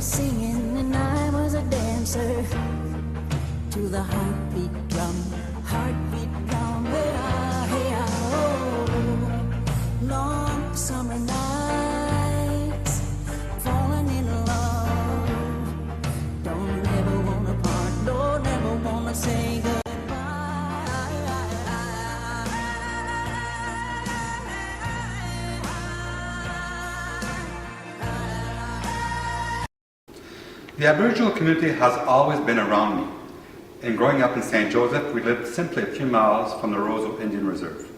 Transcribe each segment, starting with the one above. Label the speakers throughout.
Speaker 1: singing and I was a dancer to the heartbeat drum, hey, oh, long summer nights, falling in love, don't ever wanna part, don't ever wanna say goodbye.
Speaker 2: The Aboriginal community has always been around me. And growing up in St. Joseph, we lived simply a few miles from the Roseau Indian Reserve.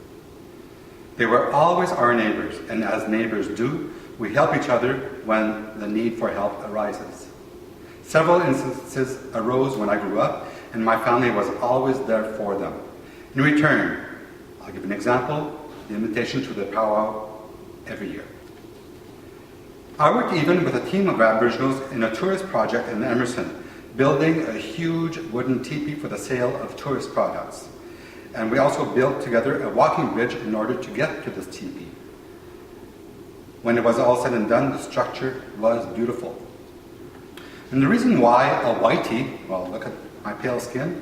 Speaker 2: They were always our neighbors, and as neighbors do, we help each other when the need for help arises. Several instances arose when I grew up, and my family was always there for them. In return, I'll give an example, the invitation to the powwow every year. I worked even with a team of Aboriginals in a tourist project in Emerson, building a huge wooden teepee for the sale of tourist products. And we also built together a walking bridge in order to get to this teepee. When it was all said and done, the structure was beautiful. And the reason why a whitey, well, look at my pale skin,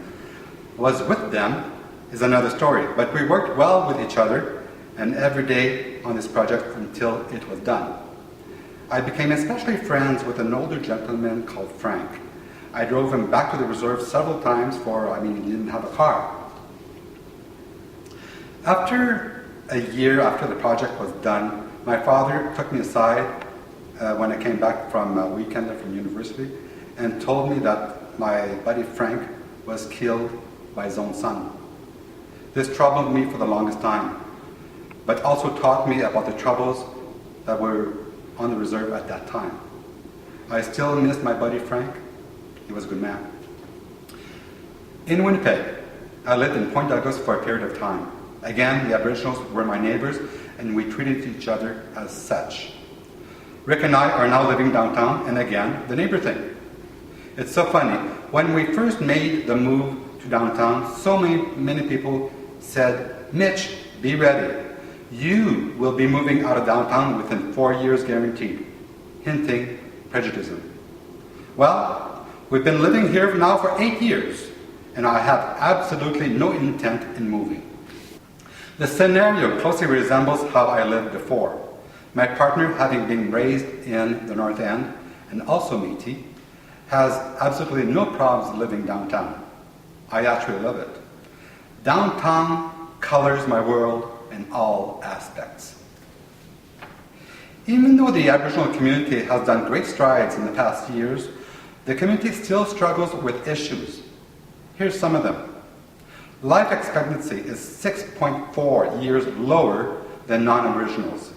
Speaker 2: was with them is another story. But we worked well with each other and every day on this project until it was done. I became especially friends with an older gentleman called Frank. I drove him back to the reserve several times he didn't have a car. After a year after the project was done, my father took me aside when I came back from a weekend from university and told me that my buddy Frank was killed by his own son. This troubled me for the longest time, but also taught me about the troubles that were on the reserve at that time. I still miss my buddy Frank. He was a good man. In Winnipeg, I lived in Point Douglas for a period of time. Again, the Aboriginals were my neighbors and we treated each other as such. Rick and I are now living downtown, and again, the neighbor thing. It's so funny. When we first made the move to downtown, so many people said, "Mitch, be ready. You will be moving out of downtown within 4 years guaranteed," hinting prejudice. Well, we've been living here now for 8 years, and I have absolutely no intent in moving. The scenario closely resembles how I lived before. My partner, having been raised in the North End, and also Métis, has absolutely no problems living downtown. I actually love it. Downtown colors my world in all aspects. Even though the Aboriginal community has done great strides in the past years, the community still struggles with issues. Here's some of them. Life expectancy is 6.4 years lower than non-Aboriginals.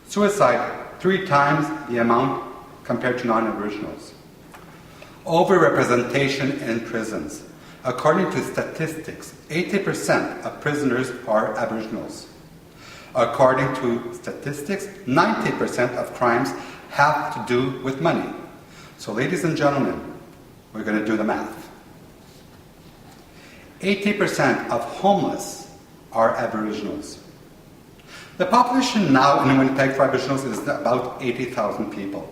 Speaker 2: Suicide 3 times the amount compared to non-Aboriginals. Overrepresentation in prisons. According to statistics, 80% of prisoners are Aboriginals. According to statistics, 90% of crimes have to do with money. So ladies and gentlemen, we're going to do the math. 80% of homeless are Aboriginals. The population now in Winnipeg for Aboriginals is about 80,000 people.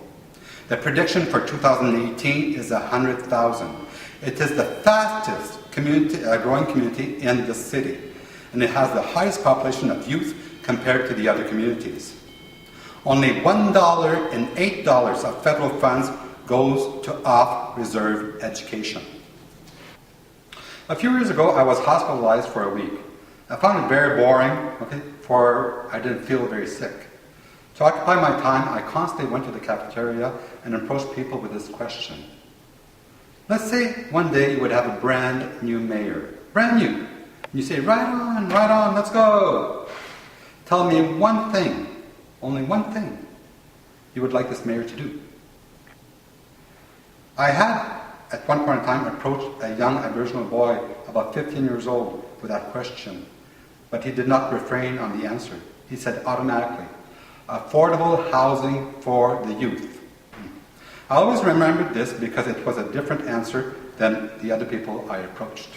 Speaker 2: The prediction for 2018 is 100,000. It is the fastest growing community in the city, and it has the highest population of youth compared to the other communities. Only $1 and $8 of federal funds goes to off-reserve education. A few years ago, I was hospitalized for a week. I found it very boring, for I didn't feel very sick. To occupy my time, I constantly went to the cafeteria and approached people with this question. Let's say one day you would have a brand new mayor. Brand new. And you say, right on, let's go. Tell me one thing, only one thing, you would like this mayor to do. I had, at one point in time, approached a young Aboriginal boy, about 15 years old, with that question. But he did not refrain on the answer. He said automatically, affordable housing for the youth. I always remembered this because it was a different answer than the other people I approached.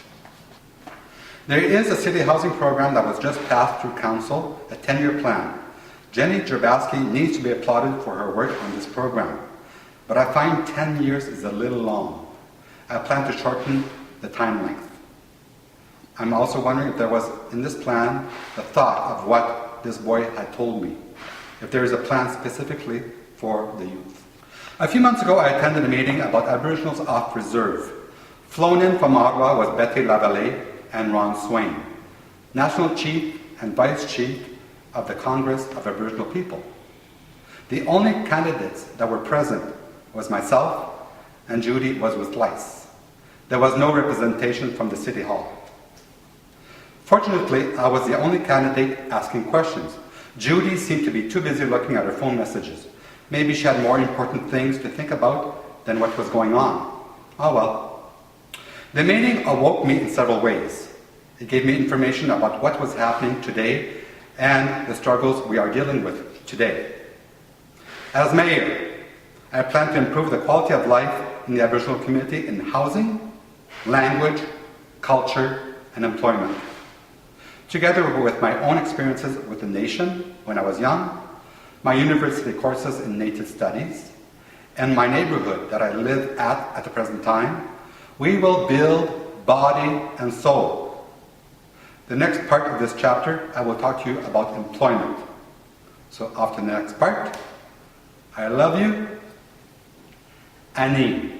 Speaker 2: There is a city housing program that was just passed through council, a 10-year plan. Jenny Jerbaski needs to be applauded for her work on this program. but I find 10 years is a little long. I plan to shorten the time length. I'm also wondering if there was, in this plan, the thought of what this boy had told me, if there is a plan specifically for the youth. A few months ago, I attended a meeting about Aboriginals off reserve. Flown in from Ottawa was Betty Lavallee and Ron Swain, National Chief and Vice Chief of the Congress of Aboriginal People. The only candidates that were present was myself, and Judy was with Lice. There was no representation from the City Hall. Fortunately, I was the only candidate asking questions. Judy seemed to be too busy looking at her phone messages. Maybe she had more important things to think about than what was going on. Oh well. The meeting awoke me in several ways. It gave me information about what was happening today and the struggles we are dealing with today. As mayor, I plan to improve the quality of life in the Aboriginal community in housing, language, culture, and employment. Together with my own experiences with the nation when I was young, my university courses in Native Studies, and my neighborhood that I live at the present time, we will build body and soul. The next part of this chapter, I will talk to you about employment. So off to the next part. I love you, Annie.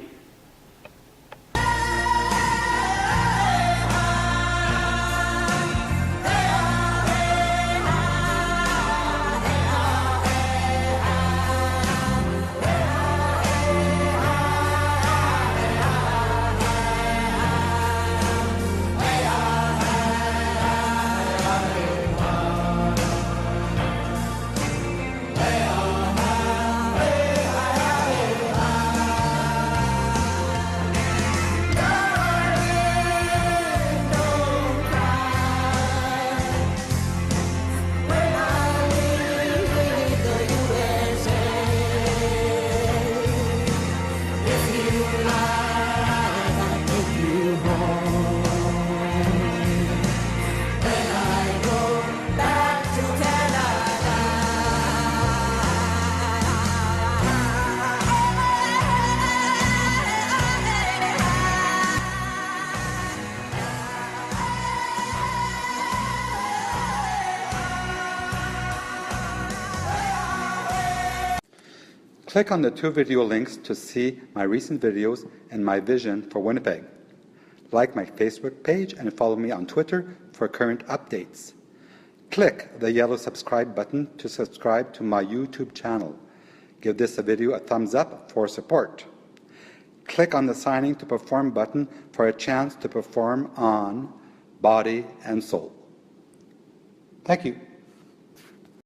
Speaker 2: Click on the 2 video links to see my recent videos and my vision for Winnipeg. Like my Facebook page and follow me on Twitter for current updates. Click the yellow subscribe button to subscribe to my YouTube channel. Give this video a thumbs up for support. Click on the Signing to Perform button for a chance to perform on Body and Soul. Thank you.